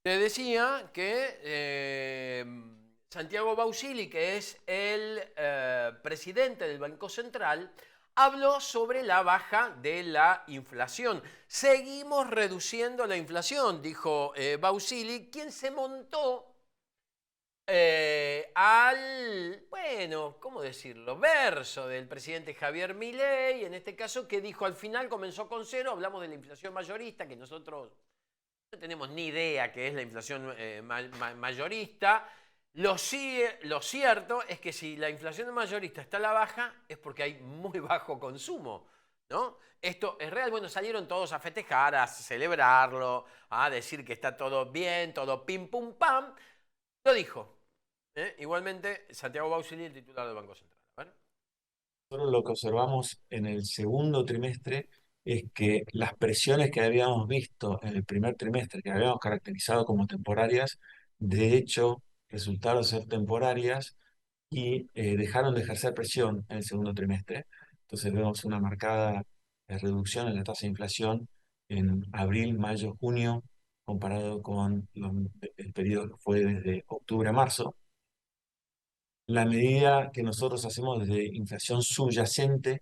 Te decía que Santiago Bausili, que es el presidente del Banco Central, habló sobre la baja de la inflación. Seguimos reduciendo la inflación, dijo Bausili, quien se montó bueno, ¿cómo decirlo? Verso del presidente Javier Milei, en este caso, que dijo al final comenzó con cero, hablamos de la inflación mayorista, que nosotros no tenemos ni idea qué es la inflación mayorista. Lo cierto es que si la inflación mayorista está a la baja es porque hay muy bajo consumo, ¿no? Esto es real. Bueno, salieron todos a festejar, a celebrarlo, a decir que está todo bien, todo pim pum pam. Lo dijo. Igualmente, Santiago Bausili, el titular del Banco Central. A ver. Nosotros lo que observamos en el segundo trimestre es que las presiones que habíamos visto en el primer trimestre, que habíamos caracterizado como temporarias, de hecho resultaron ser temporarias y dejaron de ejercer presión en el segundo trimestre. Entonces vemos una marcada reducción en la tasa de inflación en abril, mayo, junio, comparado con el periodo que fue desde octubre a marzo. La medida que nosotros hacemos de inflación subyacente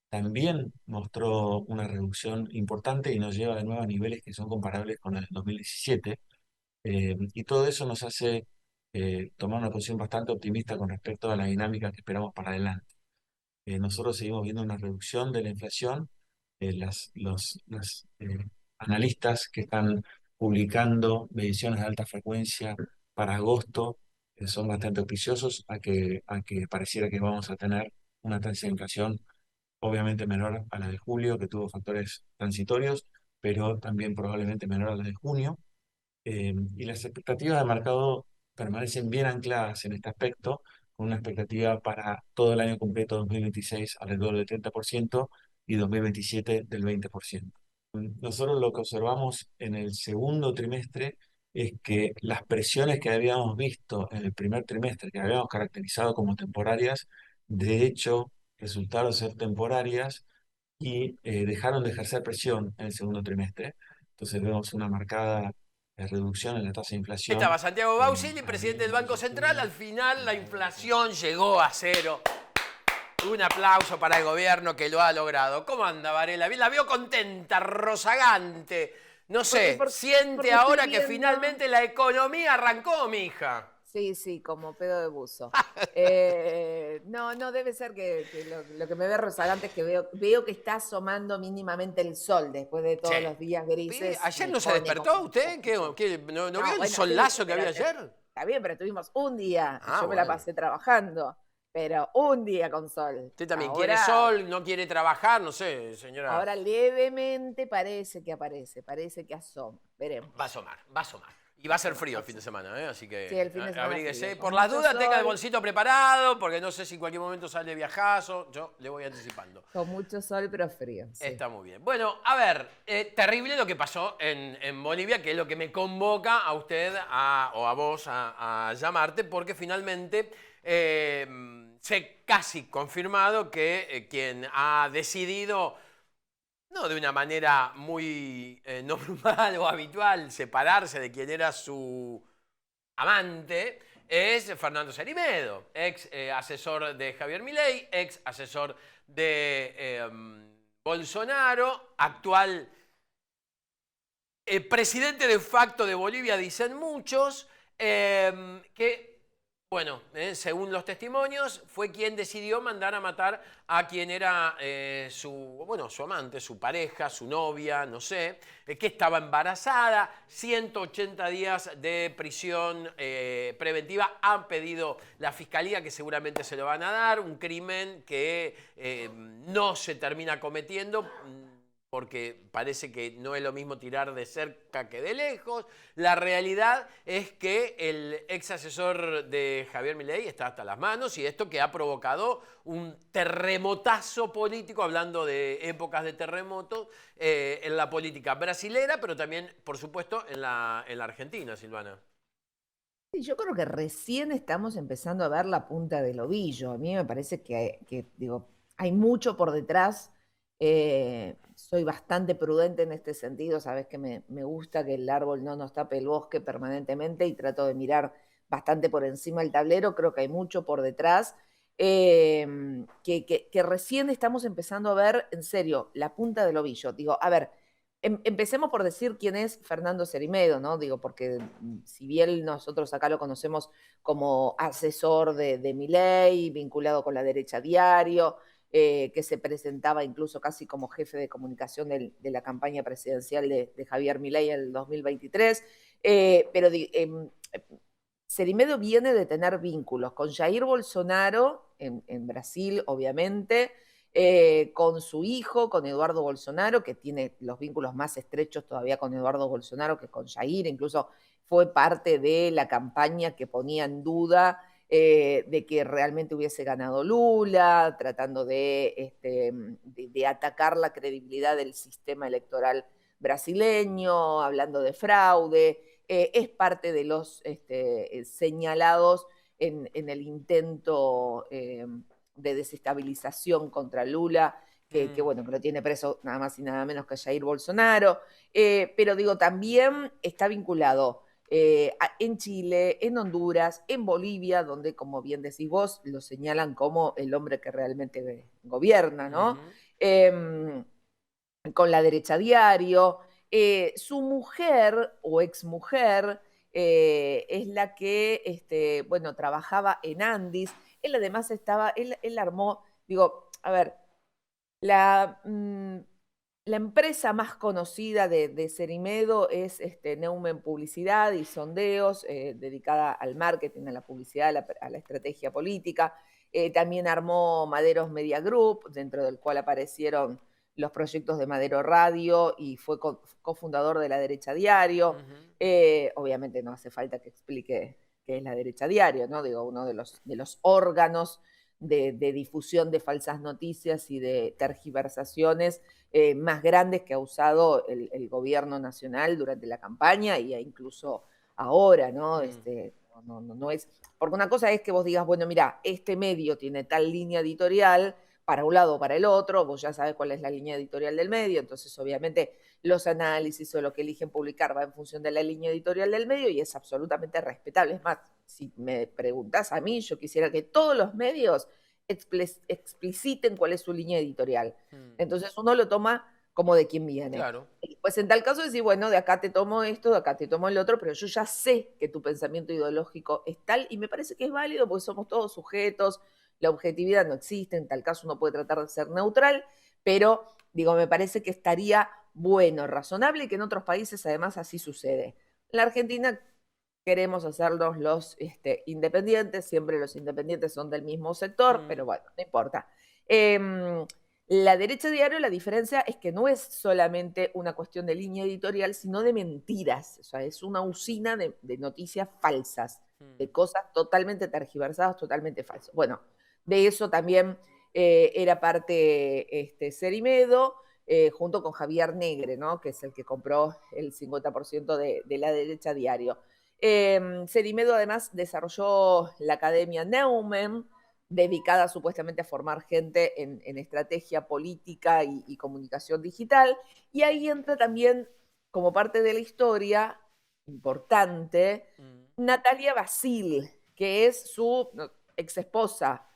también mostró una reducción importante y nos lleva de nuevo a niveles que son comparables con el 2017. Y todo eso nos hace tomar una posición bastante optimista con respecto a la dinámica que esperamos para adelante. Nosotros seguimos viendo una reducción de la inflación. Los analistas que están publicando mediciones de alta frecuencia para agosto son bastante auspiciosos a que pareciera que vamos a tener una tasa de inflación obviamente menor a la de julio, que tuvo factores transitorios, pero también probablemente menor a la de junio. Y las expectativas de mercado permanecen bien ancladas en este aspecto, con una expectativa para todo el año completo 2026 alrededor del 30% y 2027 del 20%. Nosotros lo que observamos en el segundo trimestre es que las presiones que habíamos visto en el primer trimestre, que habíamos caracterizado como temporarias, de hecho resultaron ser temporarias y dejaron de ejercer presión en el segundo trimestre. Entonces vemos una marcada reducción en la tasa de Estaba inflación Santiago en Bausili, presidente abril, del Banco mayo, Central. junio, Al final la comparado con inflación llegó a cero. Un aplauso para el gobierno que lo ha logrado. ¿Cómo anda, Varela? La veo contenta, rozagante. No Porque, sé, por- siente porque estoy ahora que viendo, finalmente la economía arrancó, mija. sí, sí, como pedo de buzo. No, no, debe ser que lo que me ve rozagante es que veo que está asomando mínimamente el sol después de todos Che, los días grises, ¿ayer me no se pone despertó como un usted? poquito. ¿No vio No, el bueno, sí, solazo que había ayer? está bien, pero tuvimos un día y Ah, yo me la bueno. pasé trabajando, pero un día con sol. Usted también quiere Ahora, sol, no quiere trabajar, no sé, señora. ahora levemente parece que aparece, parece que asoma. Va a Veremos. asomar, va a asomar. Y va Va a a ser asomar, frío va el a fin de asomar. semana, ¿eh? Así Sí, que el fin de semana frío, abríguese. con Por las mucho dudas tenga el sol, bolsito preparado, porque no sé si en cualquier momento sale viajazo. Yo le voy anticipando. con mucho sol, pero frío, sí. Está muy bien. Bueno, a ver, terrible lo que pasó en Bolivia, que es lo que me convoca a usted o a vos a llamarte, porque finalmente se casi confirmado que quien ha decidido, no de una manera muy normal o habitual, separarse de quien era su amante, es Fernando Serimedo, ex asesor de Javier Milei, ex asesor de Bolsonaro, actual presidente de facto de Bolivia, dicen muchos, que, bueno, según los testimonios, fue quien decidió mandar a matar a quien era su amante, su pareja, su novia, no sé, que estaba embarazada, 180 días de prisión preventiva han pedido la fiscalía, que seguramente se lo van a dar, un crimen que no se termina cometiendo porque parece que no es lo mismo tirar de cerca que de lejos. La realidad es que el ex asesor de Javier Milei está hasta las manos y esto que ha provocado un terremotazo político, hablando de épocas de terremotos, en la política brasilera, pero también, por supuesto, en la Argentina, Silvana. Sí, yo creo que recién estamos empezando a ver la punta del ovillo. A mí me parece digo, hay mucho por detrás Soy bastante prudente en este sentido, sabes que me gusta que el árbol no nos tape el bosque permanentemente y trato de mirar bastante por encima del tablero, creo que hay mucho por detrás, que recién estamos empezando a ver, en serio, la punta del ovillo. Digo, a ver, empecemos por decir quién es Fernando Cerimedo, ¿no? Digo, porque si bien nosotros acá lo conocemos como asesor de Milei, vinculado con la derecha diario, que se presentaba incluso casi como jefe de comunicación de la campaña presidencial de Javier Milei en el 2023, pero Cerimedo viene de tener vínculos con Jair Bolsonaro en Brasil, obviamente, con su hijo, con Eduardo Bolsonaro, que tiene los vínculos más estrechos todavía con Eduardo Bolsonaro que con Jair, incluso fue parte de la campaña que ponía en duda de que realmente hubiese ganado Lula, tratando de atacar la credibilidad del sistema electoral brasileño, hablando de fraude, es parte de los señalados en el intento de desestabilización contra Lula, bueno, que lo tiene preso nada más y nada menos que Jair Bolsonaro, pero digo, también está vinculado en Chile, en Honduras, en Bolivia, donde, como bien decís vos, lo señalan como el hombre que realmente gobierna, ¿no? Con la derecha diario. Su mujer o exmujer es la que, bueno, trabajaba en Andis. Él además él armó, digo, a ver, la, la empresa más conocida de Cerimedo es Neumen Publicidad y Sondeos, dedicada al marketing, a la publicidad, a la estrategia política. También armó Maderos Media Group, dentro del cual aparecieron los proyectos de Madero Radio y fue cofundador de La Derecha Diario. Obviamente no hace falta que explique qué es La Derecha Diario, ¿no? Digo, uno de los órganos de difusión de falsas noticias y de tergiversaciones más grandes que ha usado el gobierno nacional durante la campaña y incluso ahora, ¿no? No es, porque una cosa es que vos digas, bueno, mira, este medio tiene tal línea editorial para un lado o para el otro, vos ya sabes cuál es la línea editorial del medio, entonces obviamente los análisis o lo que eligen publicar va en función de la línea editorial del medio y es absolutamente respetable. Es más, si me preguntás a mí, yo quisiera que todos los medios expliciten cuál es su línea editorial. Entonces uno lo toma como de quien viene. Claro. Pues en tal caso decir, bueno, de acá te tomo esto, de acá te tomo el otro, pero yo ya sé que tu pensamiento ideológico es tal y me parece que es válido porque somos todos sujetos, la objetividad no existe, en tal caso uno puede tratar de ser neutral, pero digo, me parece que estaría bueno, razonable y que en otros países además así sucede. En la Argentina queremos hacerlos los independientes, siempre los independientes son del mismo sector, pero bueno, no importa. La derecha diario, la diferencia es que no es solamente una cuestión de línea editorial, sino de mentiras. O sea, es una usina de noticias falsas, de cosas totalmente tergiversadas, totalmente falsas. Bueno, de eso también era parte Cerimedo, junto con Javier Negre, ¿no? Que es el que compró el 50% de la derecha diario. Cerimedo además desarrolló la Academia Neumann, dedicada supuestamente a formar gente en estrategia política y comunicación digital, y ahí entra también, como parte de la historia importante, Natalia Basil, que es su ex esposa.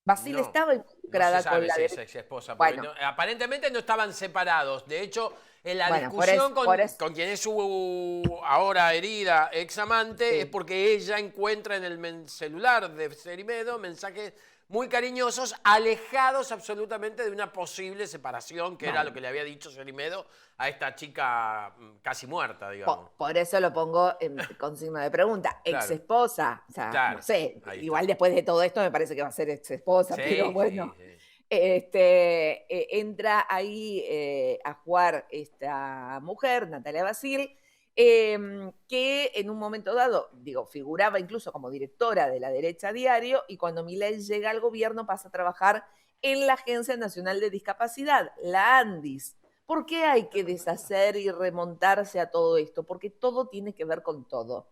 Basil No, estaba no se involucrada con sabe la si es derecha. ex esposa, porque Bueno, aparentemente no estaban separados. De hecho, en la bueno, discusión por eso, con quien es su ahora herida ex amante es sí. porque ella encuentra en el celular de Cerimedo mensajes muy cariñosos, alejados absolutamente de una posible separación, que era lo Bueno, que le había dicho Cerimedo a esta chica casi muerta, digamos. por eso lo pongo con signo de pregunta. Ex Claro, esposa, o sea, no claro, sé, ahí igual está. después de todo esto me parece que va a ser ex esposa, pero Sí, sí, bueno, sí. entra ahí a jugar esta mujer, Natalia Basil, que en un momento dado, digo, figuraba incluso como directora de La Derecha Diario y cuando Milei llega al gobierno pasa a trabajar en la Agencia Nacional de Discapacidad, la ANDIS. ¿Por qué hay que deshacer y remontarse a todo esto? Porque todo tiene que ver con todo.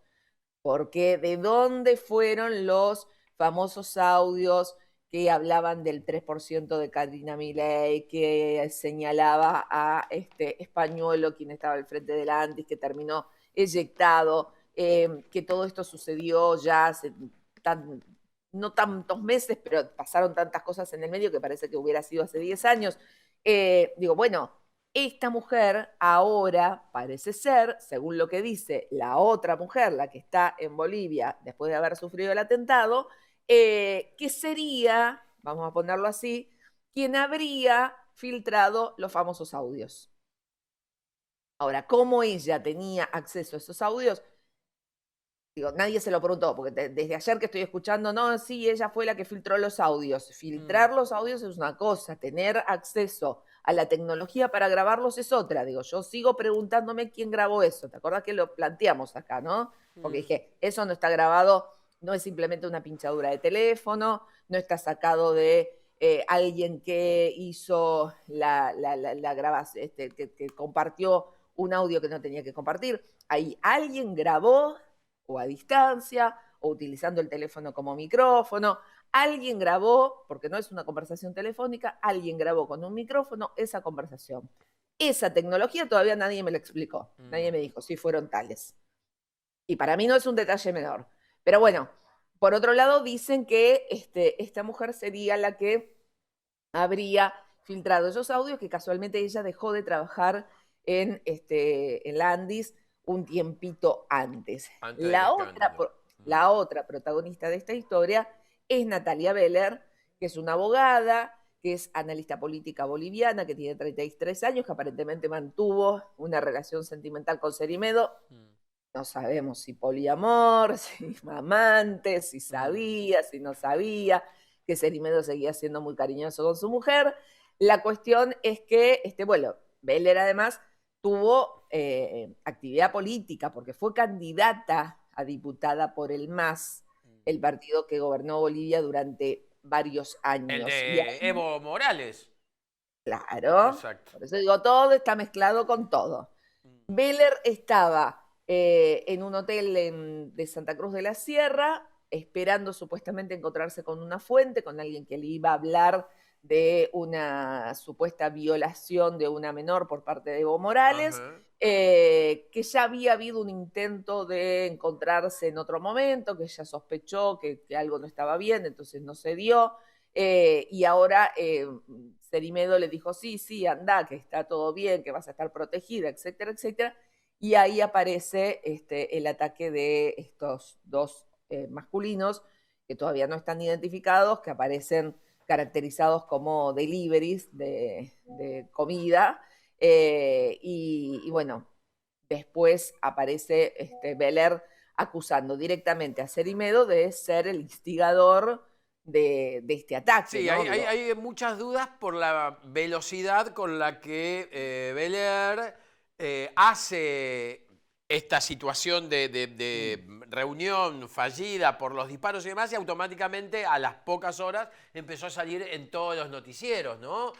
Porque de dónde fueron los famosos audios que hablaban del 3% de Karina Milei, que señalaba a Españuelo, quien estaba al frente del Andes, que terminó eyectado, que todo esto sucedió ya hace no tantos meses, pero pasaron tantas cosas en el medio que parece que hubiera sido hace 10 años. Digo, bueno, esta mujer ahora parece ser, según lo que dice la otra mujer, la que está en Bolivia después de haber sufrido el atentado, que sería, vamos a ponerlo así, quien habría filtrado los famosos audios. Ahora, ¿cómo ella tenía acceso a esos audios? Digo, nadie se lo preguntó, porque desde ayer que estoy escuchando, no, sí, ella fue la que filtró los audios. Filtrar los audios es una cosa, tener acceso a la tecnología para grabarlos es otra. Digo, yo sigo preguntándome quién grabó eso. ¿Te acuerdas que lo planteamos acá, no? Porque dije, eso no está grabado, no es simplemente una pinchadura de teléfono, no está sacado de alguien que hizo la grabación, que compartió un audio que no tenía que compartir. Ahí alguien grabó o a distancia, o utilizando el teléfono como micrófono. Alguien grabó, porque no es una conversación telefónica, alguien grabó con un micrófono esa conversación. Esa tecnología todavía nadie me la explicó. Nadie me dijo si fueron tales. Y para mí no es un detalle menor. Pero bueno, por otro lado dicen que esta mujer sería la que habría filtrado esos audios, que casualmente ella dejó de trabajar en Landis un tiempito antes. Antes del escándalo. La otra protagonista de esta historia es Natalia Beller, que es una abogada, que es analista política boliviana, que tiene 33 años, que aparentemente mantuvo una relación sentimental con Cerimedo. No sabemos si poliamor, si amante, si sabía, si no sabía, que Cerimedo seguía siendo muy cariñoso con su mujer. La cuestión es que, bueno, Beller además tuvo actividad política porque fue candidata a diputada por el MAS, el partido que gobernó Bolivia durante varios años. El Y de ahí, Evo Morales. claro, Exacto. por eso digo, todo está mezclado con todo. Beller estaba en un hotel de Santa Cruz de la Sierra, esperando supuestamente encontrarse con una fuente, con alguien que le iba a hablar de una supuesta violación de una menor por parte de Evo Morales, que ya había habido un intento de encontrarse en otro momento, que ella sospechó que algo no estaba bien, entonces no se dio, y ahora Cerimedo le dijo, sí, anda, que está todo bien, que vas a estar protegida, etcétera, etcétera, y ahí aparece el ataque de estos dos masculinos, que todavía no están identificados, que aparecen caracterizados como deliveries de comida, y bueno, después aparece Beller acusando directamente a Cerimedo de ser el instigador de este ataque. Sí, ¿no? hay muchas dudas por la velocidad con la que Beller hace esta situación de reunión fallida por los disparos y demás, y automáticamente a las pocas horas empezó a salir en todos los noticieros, ¿no?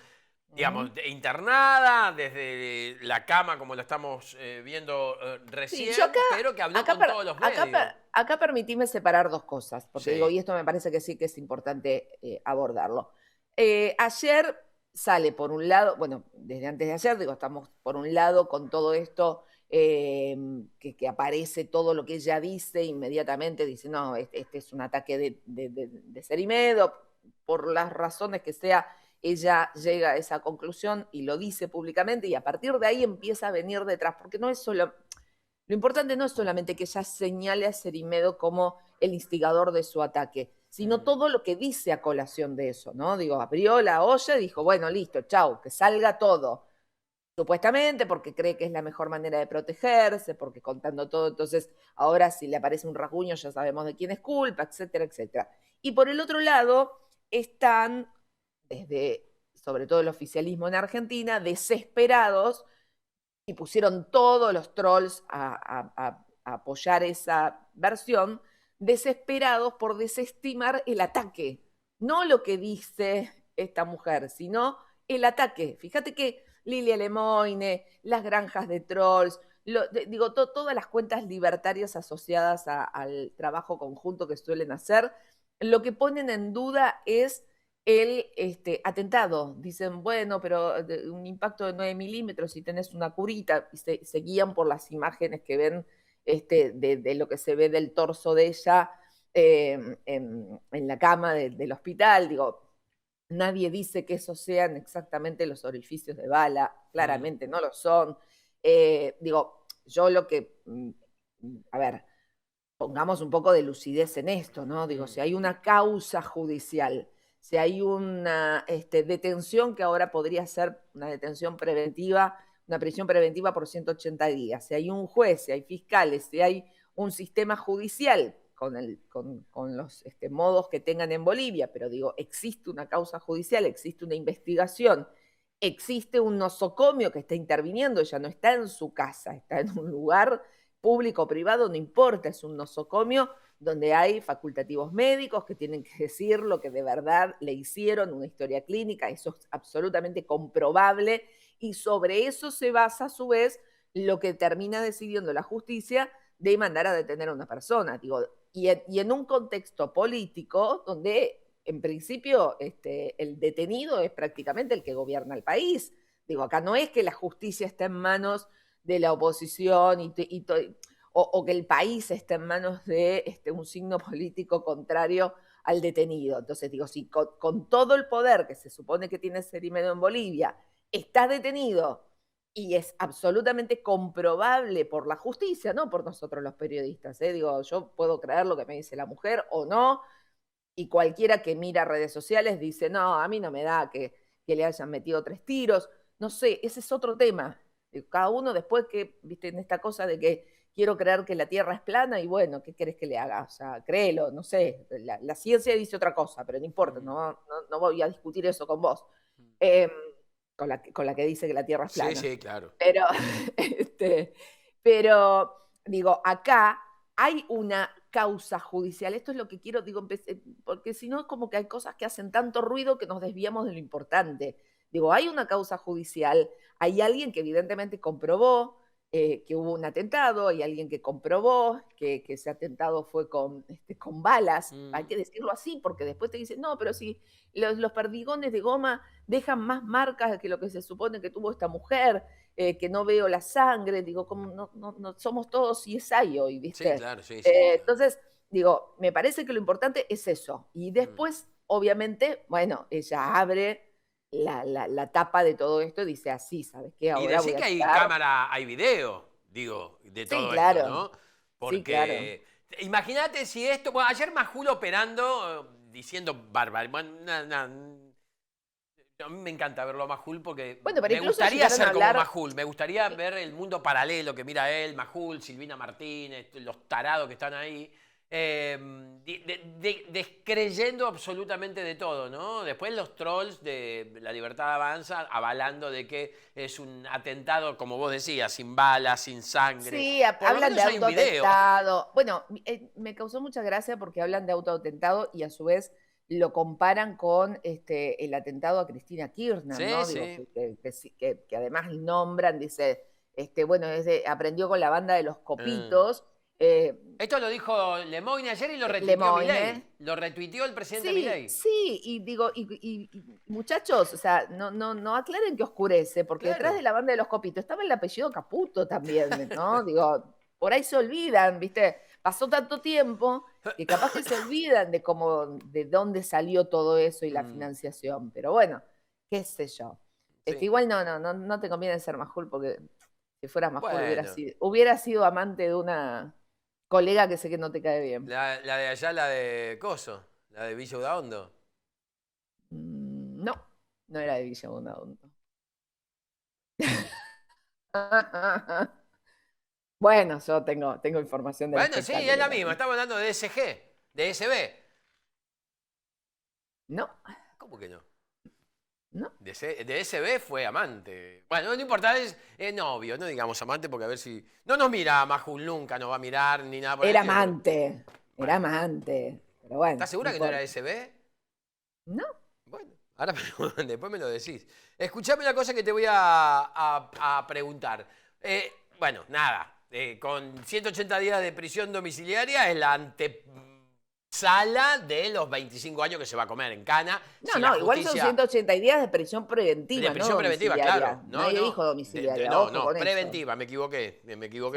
Digamos, internada desde la cama, como lo estamos viendo recién, Sí, yo pero que habló con todos los medios. Acá permitime separar dos cosas, porque Sí. digo, y esto me parece que sí que es importante abordarlo. Ayer sale por un lado, bueno, desde antes de ayer, digo, estamos por un lado con todo esto, que aparece todo lo que ella dice, inmediatamente dice, no, este es un ataque de Cerimedo, por las razones que sea, ella llega a esa conclusión y lo dice públicamente, y a partir de ahí empieza a venir detrás, porque no es solo, lo importante no es solamente que ella señale a Cerimedo como el instigador de su ataque, sino todo lo que dice a colación de eso, ¿no? Digo, abrió la olla y dijo, bueno, listo, chau, que salga todo. Supuestamente porque cree que es la mejor manera de protegerse, porque contando todo, entonces ahora si le aparece un rasguño ya sabemos de quién es culpa, etcétera, etcétera. Y por el otro lado están, desde sobre todo el oficialismo en Argentina, desesperados, y pusieron todos los trolls a apoyar esa versión, desesperados por desestimar el ataque. No lo que dice esta mujer, sino el ataque. Fíjate que Lilia Lemoine, las granjas de trolls, todas las cuentas libertarias asociadas al trabajo conjunto que suelen hacer, lo que ponen en duda es el atentado. Dicen, bueno, pero un impacto de 9 milímetros y tenés una curita, y se guían por las imágenes que ven de lo que se ve del torso de ella en la cama del hospital. Digo, nadie dice que esos sean exactamente los orificios de bala, claramente no lo son. Digo, yo lo que, a ver, pongamos un poco de lucidez en esto, ¿no? Digo, si hay una causa judicial, si hay una detención que ahora podría ser una detención preventiva, una prisión preventiva por 180 días, si hay un juez, si hay fiscales, si hay un sistema judicial con los modos que tengan en Bolivia, pero digo, existe una causa judicial, existe una investigación, existe un nosocomio que está interviniendo, ella no está en su casa, está en un lugar público o privado, no importa, es un nosocomio donde hay facultativos médicos que tienen que decir lo que de verdad le hicieron, una historia clínica, eso es absolutamente comprobable, y sobre eso se basa a su vez lo que termina decidiendo la justicia de mandar a detener a una persona. Digo, y en un contexto político donde en principio el detenido es prácticamente el que gobierna el país. Digo, acá no es que la justicia esté en manos de la oposición o que el país esté en manos de un signo político contrario al detenido. Entonces digo, si con todo el poder que se supone que tiene Cerimero en Bolivia, está detenido y es absolutamente comprobable por la justicia, no por nosotros los periodistas. Digo, yo puedo creer lo que me dice la mujer o no, y cualquiera que mira redes sociales dice, no, a mí no me da que le hayan metido 3 tiros. No sé, ese es otro tema. Cada uno después que, viste, en esta cosa de que quiero creer que la Tierra es plana y bueno, ¿qué querés que le haga? O sea, créelo, no sé, la ciencia dice otra cosa, pero no importa, no voy a discutir eso con vos. Eh, con la que dice que la Tierra es plana. Sí, sí, claro. Pero, pero digo, acá hay una causa judicial. Esto es lo que quiero, digo, porque si no es como que hay cosas que hacen tanto ruido que nos desviamos de lo importante. Digo, hay una causa judicial, hay alguien que evidentemente comprobó que hubo un atentado, hay alguien que comprobó que ese atentado fue con balas, hay que decirlo así, porque después te dicen, no, pero si los perdigones de goma dejan más marcas que lo que se supone que tuvo esta mujer, que no veo la sangre, digo, como no somos todos CSI hoy, ¿viste? Sí, claro, sí, sí. Entonces, digo, me parece que lo importante es eso. Y después, obviamente, bueno, ella abre la tapa de todo esto y dice así, ¿sabes qué? Y Ahora decir voy a que hay estar... cámara, hay video, digo, de todo Sí, esto, claro. ¿no? Sí, claro. Porque imagínate si esto, bueno, ayer Majul operando, diciendo bárbaro, bueno, a mí me encanta verlo a Majul porque Bueno, pero me incluso gustaría llegaron ser a como hablar... Majul, me gustaría ver el mundo paralelo que mira él, Majul, Silvina Martínez, los tarados que están ahí, descreyendo absolutamente de todo, ¿no? Después los trolls de La Libertad Avanza avalando de que es un atentado, como vos decías, sin balas, sin sangre. Sí, Por lo hablan de menos hay un video. autoatentado. Bueno, me causó mucha gracia porque hablan de autoatentado y a su vez lo comparan con el atentado a Cristina Kirchner, Sí, ¿no? Digo, sí. que además nombran, dice, bueno, aprendió con la banda de los copitos. Esto lo dijo Lemoyne ayer y lo retuiteó Milei. Lemoyne. Lo retuiteó el presidente Sí, Milei. sí, y digo, y muchachos, o sea, no aclaren que oscurece, porque detrás Claro. de la banda de los copitos estaba el apellido Caputo también, ¿no? Digo, por ahí se olvidan, ¿viste? Pasó tanto tiempo que capaz que se olvidan de dónde salió todo eso y la financiación. Pero bueno, qué sé yo. Sí. Igual no te conviene ser Majul, porque si fueras Majul Bueno. hubiera sido amante de una colega que sé que no te cae bien. La de allá, la de Coso, la de Villa Udaondo. No era de Villa Bondadondo. Bueno, yo tengo información del Bueno, sí, es la espectáculo misma. también. Estamos hablando de SG, de SB. No, ¿Cómo que no? no. De SB fue amante. Bueno, no importa, es novio, no digamos amante porque a ver si... No nos mira Majul, nunca nos va a mirar ni nada por el Era estilo, pero- amante. Bueno. Era amante. Pero bueno. ¿Estás segura que no era SB? No. Bueno, ahora después me lo decís. Escuchame una cosa que te voy a preguntar. Bueno, nada, con 180 días de prisión domiciliaria es la sala de los 25 años que se va a comer en Cana. No, Si la no, igual son justicia... 180 días de prisión preventiva, De no prisión preventiva, domiciliaria. claro. No, Nadie no. dijo domiciliaria, No, ojo no, con eso. preventiva, me equivoqué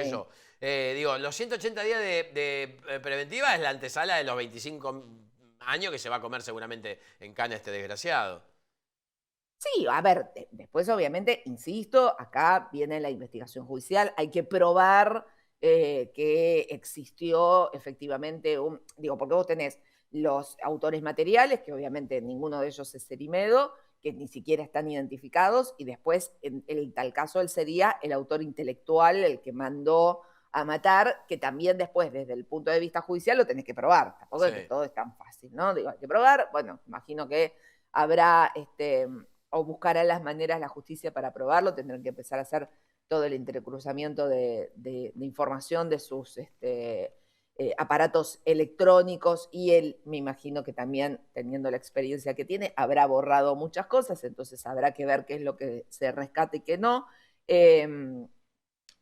Sí. yo. Digo, los 180 días de preventiva es la antesala de los 25 años que se va a comer seguramente en Cana este desgraciado. Sí, a ver, después obviamente, insisto, acá viene la investigación judicial, hay que probar que existió efectivamente digo, porque vos tenés los autores materiales, que obviamente ninguno de ellos es Cerimedo, que ni siquiera están identificados, y después, en el tal caso, él sería el autor intelectual, el que mandó a matar, que también después, desde el punto de vista judicial, lo tenés que probar. Tampoco es que Sí. todo es tan fácil, ¿no? Digo, hay que probar, bueno, imagino que habrá o buscarán las maneras la justicia para probarlo, tendrán que empezar a hacer todo el entrecruzamiento de información de sus aparatos electrónicos y él, me imagino que también, teniendo la experiencia que tiene, habrá borrado muchas cosas, entonces habrá que ver qué es lo que se rescate y qué no.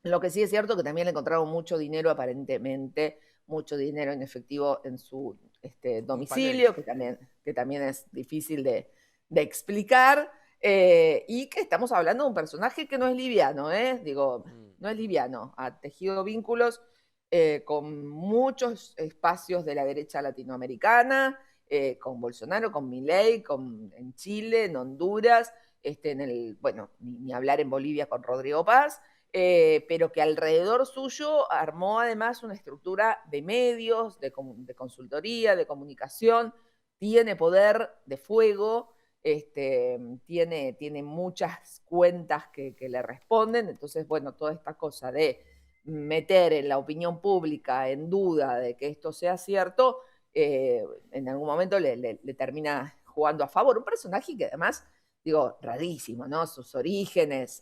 Lo que sí es cierto que también le encontraron mucho dinero, aparentemente, mucho dinero en efectivo en su domicilio, que también es difícil de explicar, y que estamos hablando de un personaje que no es liviano, digo, no es liviano, ha tejido vínculos con muchos espacios de la derecha latinoamericana, con Bolsonaro, con Milei, en Chile, en Honduras, bueno, ni hablar en Bolivia con Rodrigo Paz, pero que alrededor suyo armó además una estructura de medios, de consultoría, de comunicación, tiene poder de fuego, tiene muchas cuentas que le responden, entonces, bueno, toda esta cosa de meter en la opinión pública en duda de que esto sea cierto, en algún momento le termina jugando a favor. Un personaje que además, digo, rarísimo, ¿no? Sus orígenes,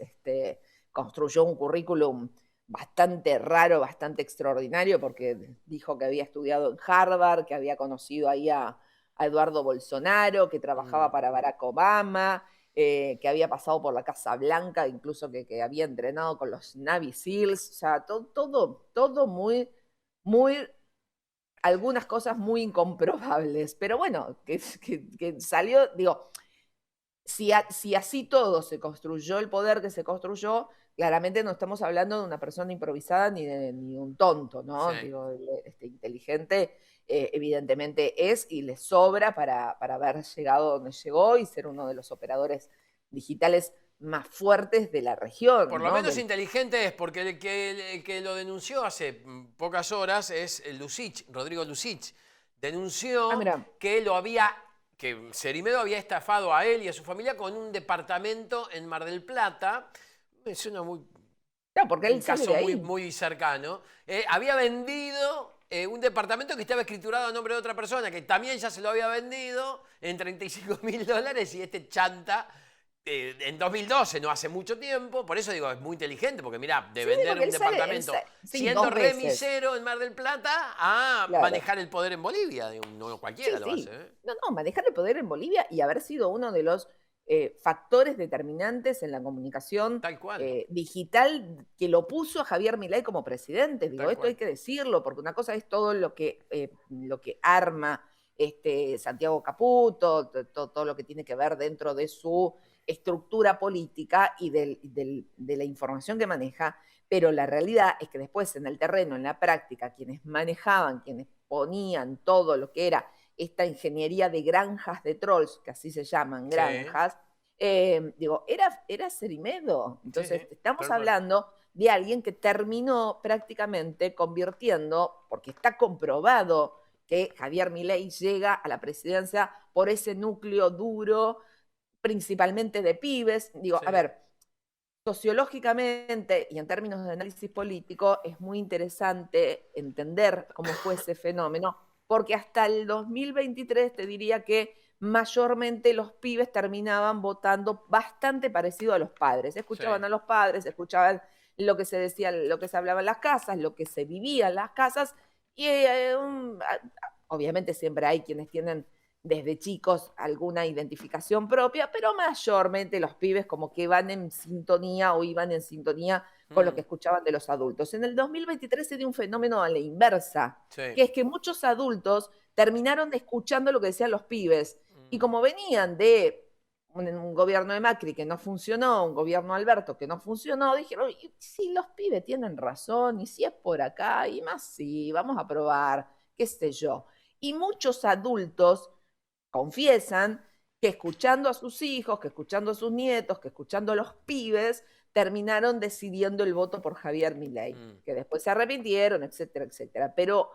construyó un currículum bastante raro, bastante extraordinario, porque dijo que había estudiado en Harvard, que había conocido ahí a Eduardo Bolsonaro, que trabajaba para Barack Obama, que había pasado por la Casa Blanca, incluso que había entrenado con los Navy SEALs, o sea, todo muy, muy, algunas cosas muy incomprobables, pero bueno, que salió, digo, si así todo se construyó el poder que se construyó, claramente no estamos hablando de una persona improvisada ni de un tonto, ¿no? Sí. Digo, inteligente evidentemente es y le sobra para haber llegado donde llegó y ser uno de los operadores digitales más fuertes de la región, Por lo ¿no? menos inteligente es, porque el que lo denunció hace pocas horas es Lucich, Rodrigo Lucich. Denunció Mira, que Cerimedo había estafado a él y a su familia con un departamento en Mar del Plata. Es no, porque un él sale caso de ahí. muy cercano. Había vendido un departamento que estaba escriturado a nombre de otra persona, que también ya se lo había vendido en $35.000 y este chanta en 2012, no hace mucho tiempo, por eso digo, es muy inteligente, porque mirá, de Sí, vender porque un departamento sí, siendo 2 veces, remisero en Mar del Plata a claro. manejar el poder en Bolivia. Digo, no cualquiera Sí, lo sí. hace. ¿Eh? No, manejar el poder en Bolivia y haber sido uno de los factores determinantes en la comunicación Tal cual, digital que lo puso a Javier Milei como presidente. Digo, tal esto hay cual. que decirlo, porque una cosa es todo lo que arma Santiago Caputo, todo lo que tiene que ver dentro de su estructura política y de la información que maneja, pero la realidad es que después en el terreno, en la práctica, quienes manejaban, quienes ponían todo lo que era esta ingeniería de granjas de trolls, que así se llaman, Sí, granjas, digo, era Cerimedo. sí, Entonces, sí, estamos tal cual. hablando de alguien que terminó prácticamente convirtiendo, porque está comprobado que Javier Milei llega a la presidencia por ese núcleo duro, principalmente de pibes. Digo, Sí. a ver, sociológicamente y en términos de análisis político es muy interesante entender cómo fue ese fenómeno, porque hasta el 2023 te diría que mayormente los pibes terminaban votando bastante parecido a los padres. Escuchaban Sí. a los padres, escuchaban lo que se decía, lo que se hablaba en las casas, lo que se vivía en las casas, y obviamente siempre hay quienes tienen desde chicos alguna identificación propia, pero mayormente los pibes como que van en sintonía o iban en sintonía con lo que escuchaban de los adultos. En el 2023 se dio un fenómeno a la inversa, que es que muchos adultos terminaron escuchando lo que decían los pibes. Y como venían de un gobierno de Macri que no funcionó, un gobierno de Alberto que no funcionó, dijeron, si los pibes tienen razón, y si es por acá, y más sí, vamos a probar, qué sé yo. Y muchos adultos confiesan que escuchando a sus hijos, que escuchando a sus nietos, que escuchando a los pibes, terminaron decidiendo el voto por Javier Milei, que después se arrepintieron, etcétera, etcétera. Pero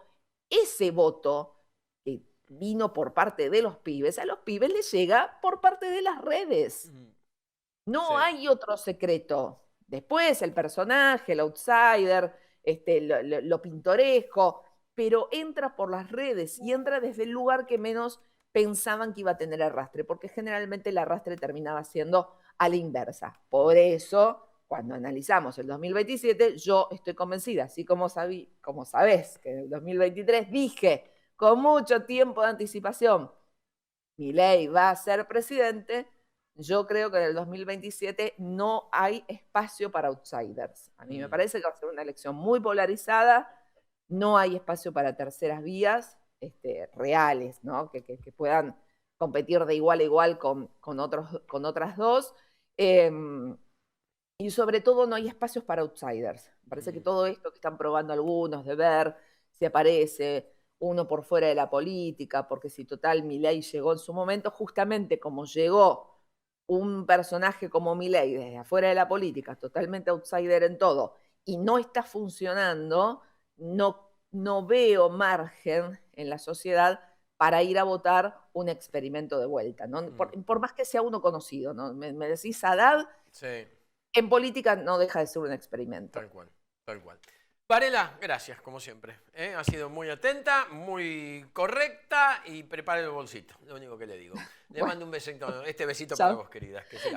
ese voto que vino por parte de los pibes, a los pibes les llega por parte de las redes. No hay otro secreto. Después el personaje, el outsider, lo pintoresco, pero entra por las redes y entra desde el lugar que menos pensaban que iba a tener arrastre, porque generalmente el arrastre terminaba siendo a la inversa. Por eso, cuando analizamos el 2027, yo estoy convencida, así como sabés que en el 2023 dije con mucho tiempo de anticipación, Milei va a ser presidente, yo creo que en el 2027 no hay espacio para outsiders. A mí me parece que va a ser una elección muy polarizada, no hay espacio para terceras vías reales, ¿no? que puedan competir de igual a igual con otras dos. Y sobre todo no hay espacios para outsiders. Me parece que todo esto que están probando algunos de ver si aparece uno por fuera de la política, porque si total Milei llegó en su momento, justamente como llegó un personaje como Milei desde afuera de la política, totalmente outsider en todo, y no está funcionando, no veo margen en la sociedad para ir a votar un experimento de vuelta, ¿no? Por más que sea uno conocido, ¿no? Me decís Haddad, en política no deja de ser un experimento. Tal cual, tal cual. Varela, gracias, como siempre. Ha sido muy atenta, muy correcta y prepare el bolsito, lo único que le digo. Le mando un besito, besito para vos, querida. Que siga.